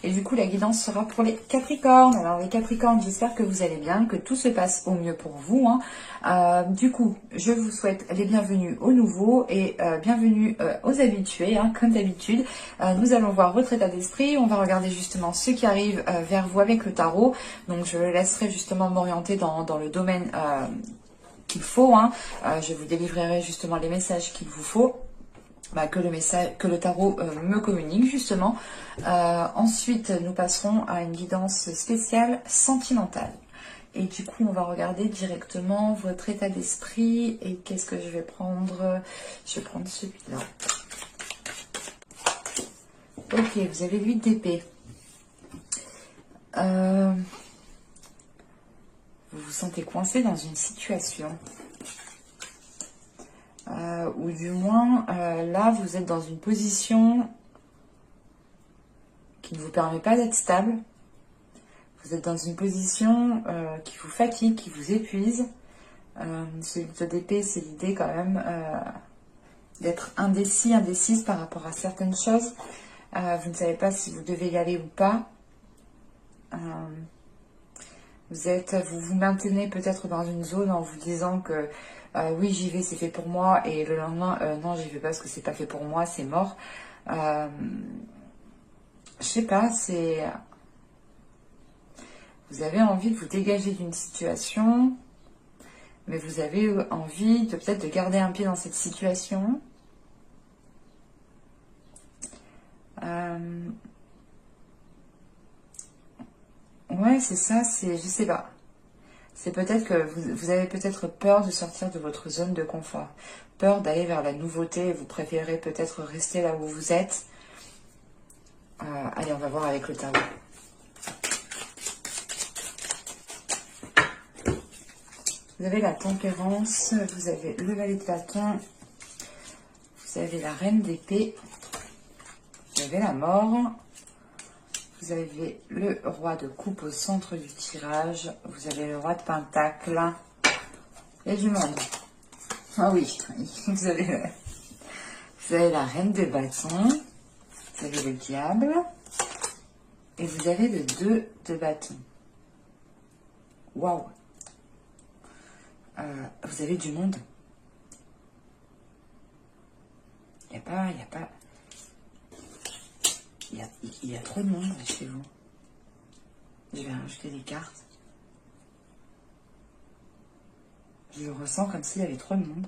Et du coup, la guidance sera pour les Capricornes. Alors les Capricornes, j'espère que vous allez bien, que tout se passe au mieux pour vous, hein. Du coup, je vous souhaite les bienvenus aux nouveaux et bienvenue aux habitués, hein, comme d'habitude. Nous allons voir votre état d'esprit. On va regarder justement ce qui arrive vers vous avec le tarot. Donc je laisserai justement m'orienter dans le domaine qu'il faut, hein. Je vous délivrerai justement les messages qu'il vous faut. Que le tarot me communique justement. Ensuite, nous passerons à une guidance spéciale sentimentale. Et du coup, on va regarder directement votre état d'esprit. Et qu'est-ce que je vais prendre? Je vais prendre celui-là. Ok, vous avez 8 d'épée. Vous vous sentez coincé dans une situation. Ou du moins, là, vous êtes dans une position qui ne vous permet pas d'être stable. Vous êtes dans une position qui vous fatigue, qui vous épuise. Celui d'épée, c'est l'idée quand même d'être indécis, indécise par rapport à certaines choses. Vous ne savez pas si vous devez y aller ou pas. Vous vous maintenez peut-être dans une zone en vous disant que oui, j'y vais, c'est fait pour moi, et le lendemain, non, j'y vais pas parce que c'est pas fait pour moi, c'est mort. Je sais pas, vous avez envie de vous dégager d'une situation, mais vous avez envie de peut-être de garder un pied dans cette situation. Ouais, c'est ça, je sais pas. C'est peut-être que vous avez peut-être peur de sortir de votre zone de confort, peur d'aller vers la nouveauté, et vous préférez peut-être rester là où vous êtes. Allez, on va voir avec le tarot. Vous avez la tempérance, vous avez le valet de bâton, vous avez la reine d'épée, vous avez la mort, vous avez le roi de coupe au centre du tirage, vous avez le roi de pentacle et du monde. Ah oui, vous avez la reine de bâton, vous avez le diable et vous avez le 2 de bâton. Waouh! Vous avez du monde. Il y a trop de monde chez vous. Je vais rajouter des cartes. Je le ressens comme s'il y avait trop de monde.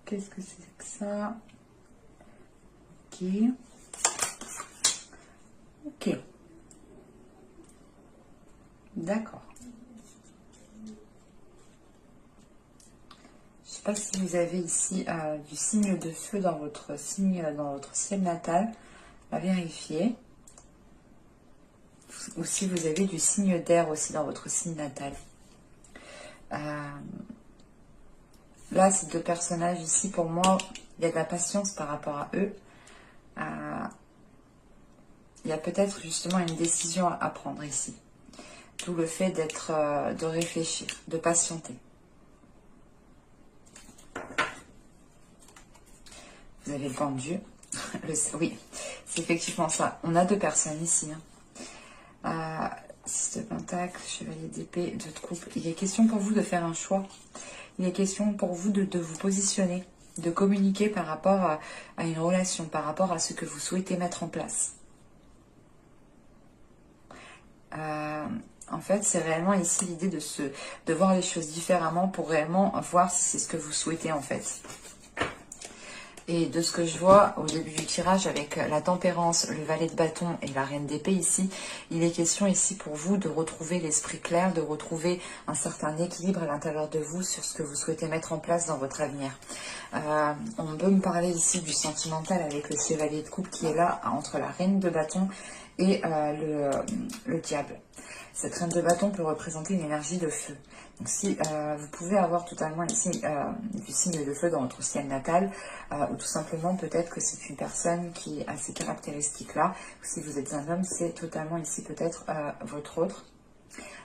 Qu'est-ce que c'est que ça? Ok. Ok. D'accord. Je ne sais pas si vous avez ici du signe de feu dans votre ciel natal. À vérifier. Ou si vous avez du signe d'air aussi dans votre signe natal. Là, ces deux personnages ici, pour moi, il y a de la patience par rapport à eux. Il y a peut-être justement une décision à prendre ici. Tout le fait de réfléchir, de patienter. Vous avez le pendu. Oui, c'est effectivement ça. On a deux personnes ici. 6 de pentacle, chevalier d'épée, 2 de coupe. Il est question pour vous de faire un choix. Il est question pour vous de vous positionner, de communiquer par rapport à une relation, par rapport à ce que vous souhaitez mettre en place. En fait, c'est réellement ici l'idée de voir les choses différemment pour réellement voir si c'est ce que vous souhaitez en fait. Et de ce que je vois au début du tirage avec la tempérance, le valet de bâton et la reine d'épée ici, il est question ici pour vous de retrouver l'esprit clair, de retrouver un certain équilibre à l'intérieur de vous sur ce que vous souhaitez mettre en place dans votre avenir. On peut me parler ici du sentimental avec le chevalier de coupe qui est là entre la reine de bâton et le diable. Cette reine de bâton peut représenter une énergie de feu. Donc si vous pouvez avoir totalement ici du signe de feu dans votre ciel natal, ou tout simplement peut-être que c'est une personne qui a ces caractéristiques-là, ou si vous êtes un homme, c'est totalement ici peut-être votre autre.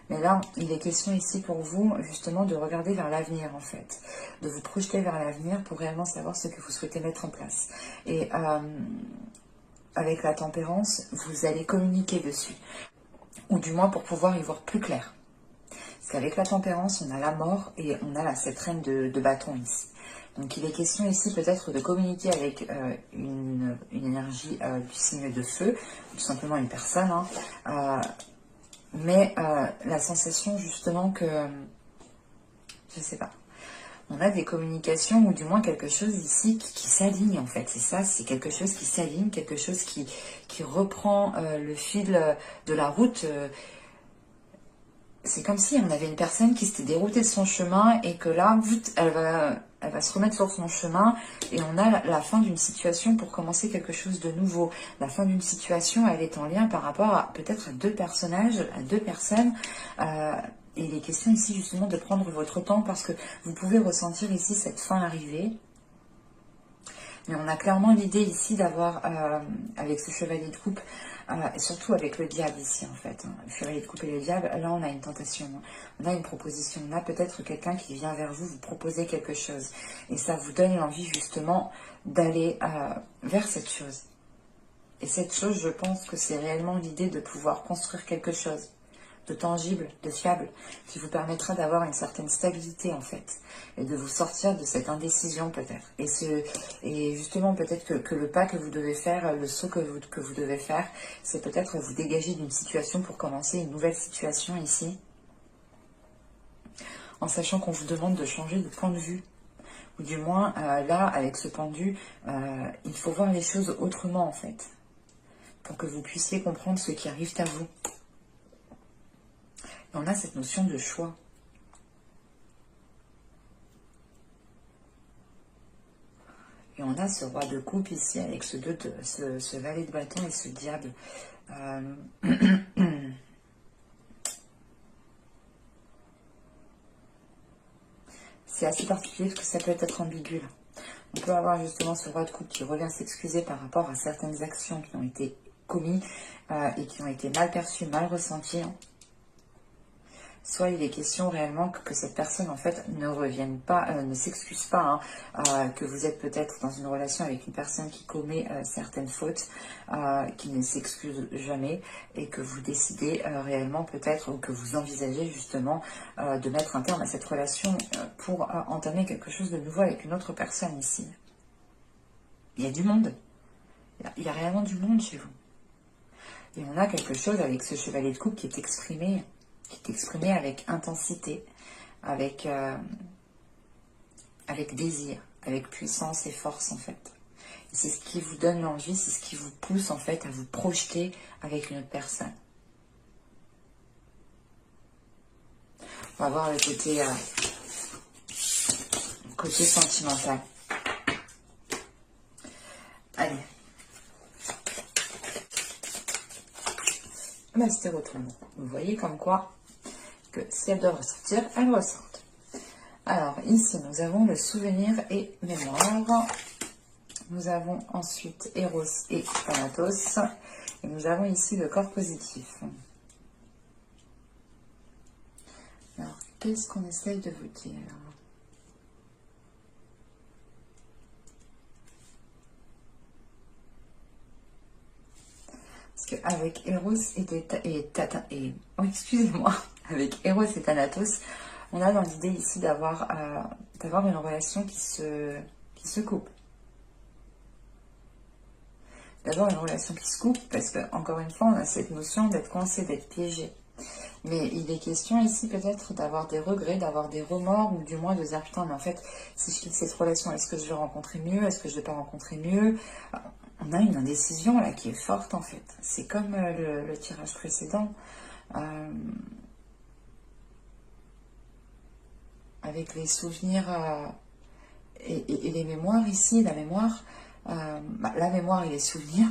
Mais là, il est question ici pour vous, justement, de regarder vers l'avenir, en fait. De vous projeter vers l'avenir pour réellement savoir ce que vous souhaitez mettre en place. Et avec la tempérance, vous allez communiquer dessus. Ou du moins pour pouvoir y voir plus clair. Parce qu'avec la tempérance, on a la mort et on a cette reine de bâton ici. Donc il est question ici peut-être de communiquer avec une énergie du signe de feu, tout simplement une personne, hein, mais la sensation justement que, je sais pas, on a des communications ou du moins quelque chose ici qui s'aligne en fait, c'est ça, c'est quelque chose qui s'aligne, quelque chose qui reprend le fil de la route. C'est comme si on avait une personne qui s'était déroutée de son chemin et que là, elle va se remettre sur son chemin et on a la fin d'une situation pour commencer quelque chose de nouveau. La fin d'une situation, elle est en lien par rapport à peut-être à deux personnages, à deux personnes. Et il est question ici justement de prendre votre temps parce que vous pouvez ressentir ici cette fin arriver. Mais on a clairement l'idée ici d'avoir, avec ce chevalier de coupe, et surtout avec le diable ici en fait, hein, le chevalier de coupe et le diable, là on a une tentation, hein, on a une proposition, on a peut-être quelqu'un qui vient vers vous, vous proposer quelque chose. Et ça vous donne l'envie justement d'aller vers cette chose. Et cette chose, je pense que c'est réellement l'idée de pouvoir construire quelque chose de tangible, de fiable, qui vous permettra d'avoir une certaine stabilité en fait, et de vous sortir de cette indécision peut-être. Et justement peut-être que le pas que vous devez faire, le saut que vous devez faire, c'est peut-être vous dégager d'une situation pour commencer une nouvelle situation ici, en sachant qu'on vous demande de changer de point de vue. Ou du moins, là, avec ce point de vue, il faut voir les choses autrement en fait, pour que vous puissiez comprendre ce qui arrive à vous. Et on a cette notion de choix. Et on a ce roi de coupe ici avec ce valet de bâton et ce diable. C'est assez particulier parce que ça peut être ambigu. Là. On peut avoir justement ce roi de coupe qui revient s'excuser par rapport à certaines actions qui ont été commises et qui ont été mal perçues, mal ressenties. Hein. Soit il est question réellement que cette personne en fait ne revienne pas, ne s'excuse pas, hein, que vous êtes peut-être dans une relation avec une personne qui commet certaines fautes, qui ne s'excuse jamais et que vous décidez réellement peut-être ou que vous envisagez justement de mettre un terme à cette relation pour entamer quelque chose de nouveau avec une autre personne ici. Il y a du monde, il y a réellement du monde chez vous. Et on a quelque chose avec ce chevalier de coupe qui est exprimé avec intensité, avec désir, avec puissance et force en fait. C'est ce qui vous donne l'envie, c'est ce qui vous pousse en fait à vous projeter avec une autre personne. On va voir le côté sentimental. Allez. Bah, c'était retournement. Vous voyez comme quoi que si elles doivent ressortir, elles ressortent. Alors ici nous avons le souvenir et mémoire. Nous avons ensuite Eros et Thanatos. Et nous avons ici le corps positif. Alors qu'est-ce qu'on essaye de vous dire ? Parce qu'avec Eros excusez-moi, avec Eros et Thanatos, on a dans l'idée ici d'avoir une relation qui se coupe. D'avoir une relation qui se coupe, parce que encore une fois, on a cette notion d'être coincé, d'être piégé. Mais il est question ici peut-être d'avoir des regrets, d'avoir des remords, ou du moins de dire putain, mais en fait, si je quitte cette relation, est-ce que je vais rencontrer mieux? Est-ce que je ne vais pas rencontrer mieux? On a une indécision là qui est forte en fait. C'est comme le tirage précédent. Avec les souvenirs et les mémoires ici, la mémoire et les souvenirs,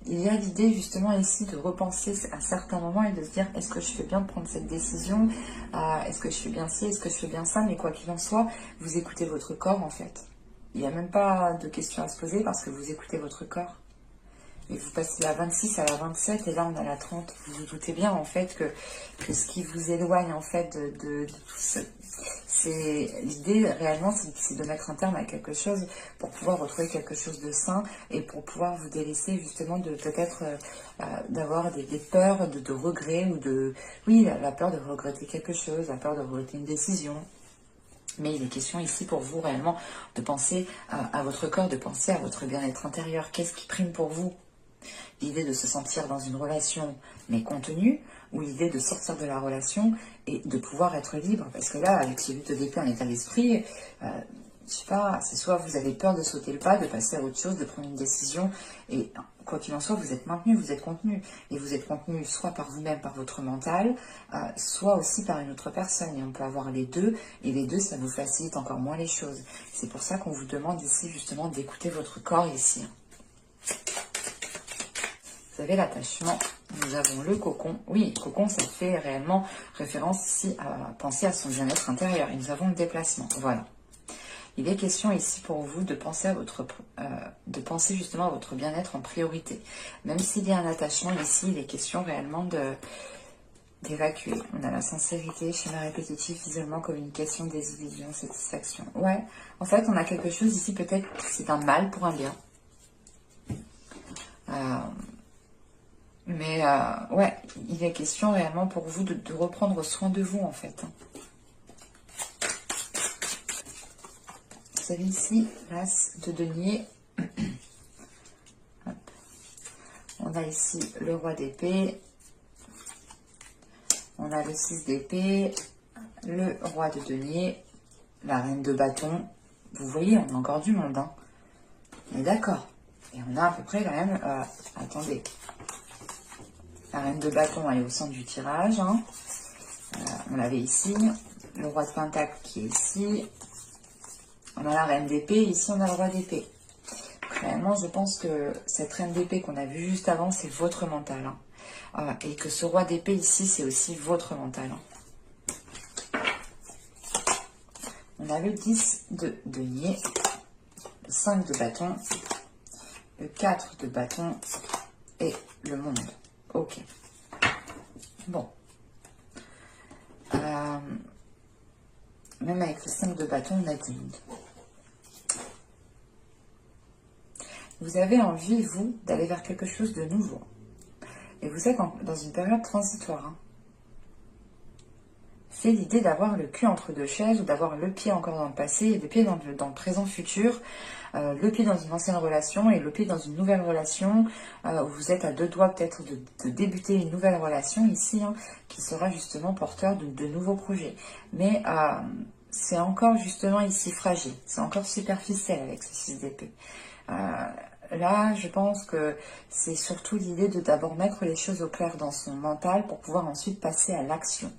il y a l'idée justement ici de repenser à certains moments et de se dire est-ce que je fais bien de prendre cette décision, est-ce que je fais bien ci, est-ce que je fais bien ça, mais quoi qu'il en soit, vous écoutez votre corps en fait. Il n'y a même pas de questions à se poser parce que vous écoutez votre corps. Et vous passez la 26 à la 27 et là on a la 30. Vous vous doutez bien en fait que ce qui vous éloigne en fait de tout ce... C'est l'idée réellement, c'est de mettre un terme à quelque chose pour pouvoir retrouver quelque chose de sain et pour pouvoir vous délaisser justement de peut-être d'avoir des peurs de regret ou de... Oui, la peur de regretter quelque chose, la peur de regretter une décision. Mais il est question ici pour vous réellement de penser à votre corps, de penser à votre bien-être intérieur. Qu'est-ce qui prime pour vous? L'idée de se sentir dans une relation mais contenue, ou l'idée de sortir de la relation et de pouvoir être libre? Parce que là, avec ce 8 d'épée en état d'esprit, je sais pas, c'est soit vous avez peur de sauter le pas, de passer à autre chose, de prendre une décision, et quoi qu'il en soit, vous êtes maintenu, vous êtes contenu. Et vous êtes contenu soit par vous-même, par votre mental, soit aussi par une autre personne. Et on peut avoir les deux, et les deux, ça vous facilite encore moins les choses. C'est pour ça qu'on vous demande ici, justement, d'écouter votre corps ici. Vous avez l'attachement, nous avons le cocon. Oui, cocon, ça fait réellement référence ici à penser à son bien-être intérieur. Et nous avons le déplacement, voilà. Il est question ici pour vous de penser à justement à votre bien-être en priorité. Même s'il y a un attachement ici, il est question réellement d'évacuer. On a la sincérité, schéma répétitif, isolement, communication, désillusion, satisfaction. Ouais, en fait, on a quelque chose ici, peut-être c'est un mal pour un bien. Mais ouais, il est question réellement pour vous de reprendre soin de vous, en fait. Vous avez ici l'as de denier. On a ici le roi d'épée. On a le 6 d'épée. Le roi de denier. La reine de bâton. Vous voyez, on a encore du monde. Hein. On est d'accord. Et on a à peu près quand même... attendez. La reine de bâton, elle est au centre du tirage. Hein. On l'avait ici. Le roi de pentacle qui est ici. On a la reine d'épée, ici on a le roi d'épée. Réellement, je pense que cette reine d'épée qu'on a vue juste avant, c'est votre mental. Hein. Et que ce roi d'épée ici, c'est aussi votre mental. Hein. On a le 10 de denier, le 5 de bâton, le 4 de bâton et le monde. Ok. Bon. Même avec le 5 de bâton, on a du monde. Vous avez envie, vous, d'aller vers quelque chose de nouveau. Et vous êtes dans une période transitoire. Hein. C'est l'idée d'avoir le cul entre deux chaises ou d'avoir le pied encore dans le passé et le pied dans le présent futur. Le pied dans une ancienne relation et le pied dans une nouvelle relation. Où vous êtes à deux doigts peut-être de débuter une nouvelle relation ici, hein, qui sera justement porteur de nouveaux projets. Mais c'est encore justement ici fragile. C'est encore superficiel avec ce 6 d'épée. Là, je pense que c'est surtout l'idée de d'abord mettre les choses au clair dans son mental pour pouvoir ensuite passer à l'action.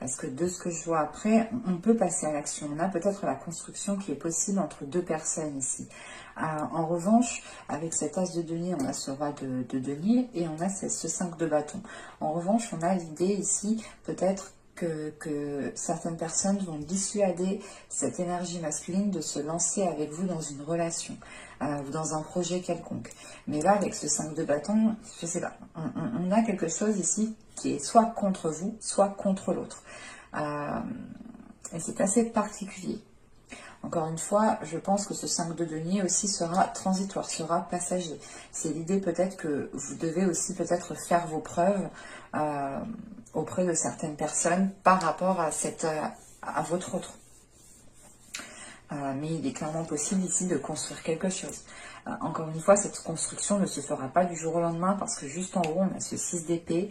Parce que de ce que je vois après, on peut passer à l'action. On a peut-être la construction qui est possible entre deux personnes ici. En revanche, avec cet as de denier, on a ce roi de denier et on a ce 5 de bâton. En revanche, on a l'idée ici peut-être que certaines personnes vont dissuader cette énergie masculine de se lancer avec vous dans une relation ou dans un projet quelconque. Mais là, avec ce 5 de bâton, je sais pas, on a quelque chose ici qui est soit contre vous, soit contre l'autre. Et c'est assez particulier. Encore une fois, je pense que ce 5 de denier aussi sera transitoire, sera passager. C'est l'idée peut-être que vous devez aussi peut-être faire vos preuves auprès de certaines personnes par rapport à votre autre. Mais il est clairement possible ici de construire quelque chose. Encore une fois, cette construction ne se fera pas du jour au lendemain parce que juste en haut, on a ce 6 d'épée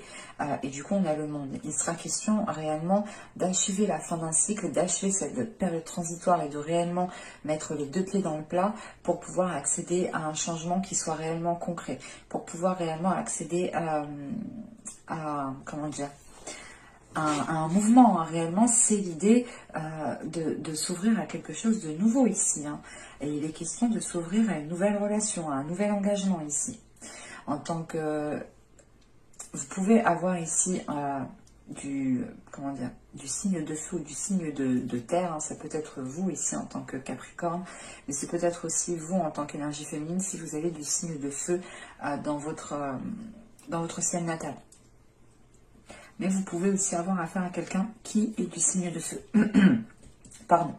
et du coup, on a le monde. Il sera question réellement d'achever la fin d'un cycle, d'achever cette période transitoire et de réellement mettre les deux pieds dans le plat pour pouvoir accéder à un changement qui soit réellement concret, pour pouvoir réellement accéder comment dire, un mouvement, hein. Réellement, c'est l'idée de s'ouvrir à quelque chose de nouveau ici. Hein. Et il est question de s'ouvrir à une nouvelle relation, à un nouvel engagement ici. En tant que... Vous pouvez avoir ici comment dire, du signe de feu ou du signe de terre, hein. Ça peut être vous ici en tant que Capricorne, mais c'est peut-être aussi vous en tant qu'énergie féminine si vous avez du signe de feu dans votre ciel natal. Mais vous pouvez aussi avoir affaire à quelqu'un qui est du signe de feu. Pardon.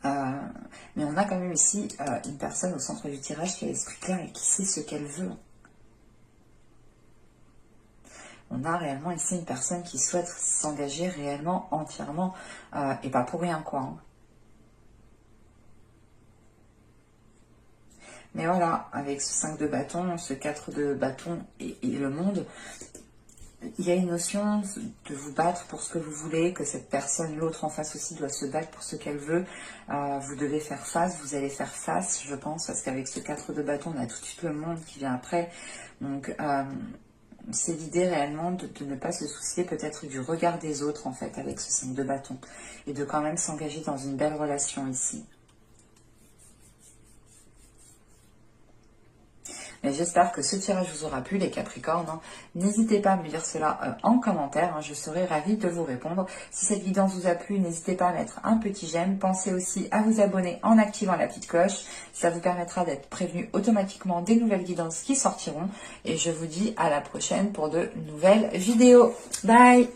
Mais on a quand même ici une personne au centre du tirage qui a l'esprit clair et qui sait ce qu'elle veut. On a réellement ici une personne qui souhaite s'engager réellement, entièrement, et pas pour rien, quoi. Hein. Mais voilà, avec ce 5 de bâton, ce 4 de bâton et le monde, il y a une notion de vous battre pour ce que vous voulez, que cette personne, l'autre en face aussi, doit se battre pour ce qu'elle veut. Vous devez faire face, vous allez faire face, je pense, parce qu'avec ce 4 de bâton, on a tout de suite le monde qui vient après. Donc, c'est l'idée réellement de ne pas se soucier peut-être du regard des autres, en fait, avec ce 5 de bâton. Et de quand même s'engager dans une belle relation ici. Mais j'espère que ce tirage vous aura plu, les Capricornes. Hein. N'hésitez pas à me dire cela en commentaire. Hein. Je serai ravie de vous répondre. Si cette vidéo vous a plu, n'hésitez pas à mettre un petit j'aime. Pensez aussi à vous abonner en activant la petite cloche. Ça vous permettra d'être prévenu automatiquement des nouvelles guidances qui sortiront. Et je vous dis à la prochaine pour de nouvelles vidéos. Bye!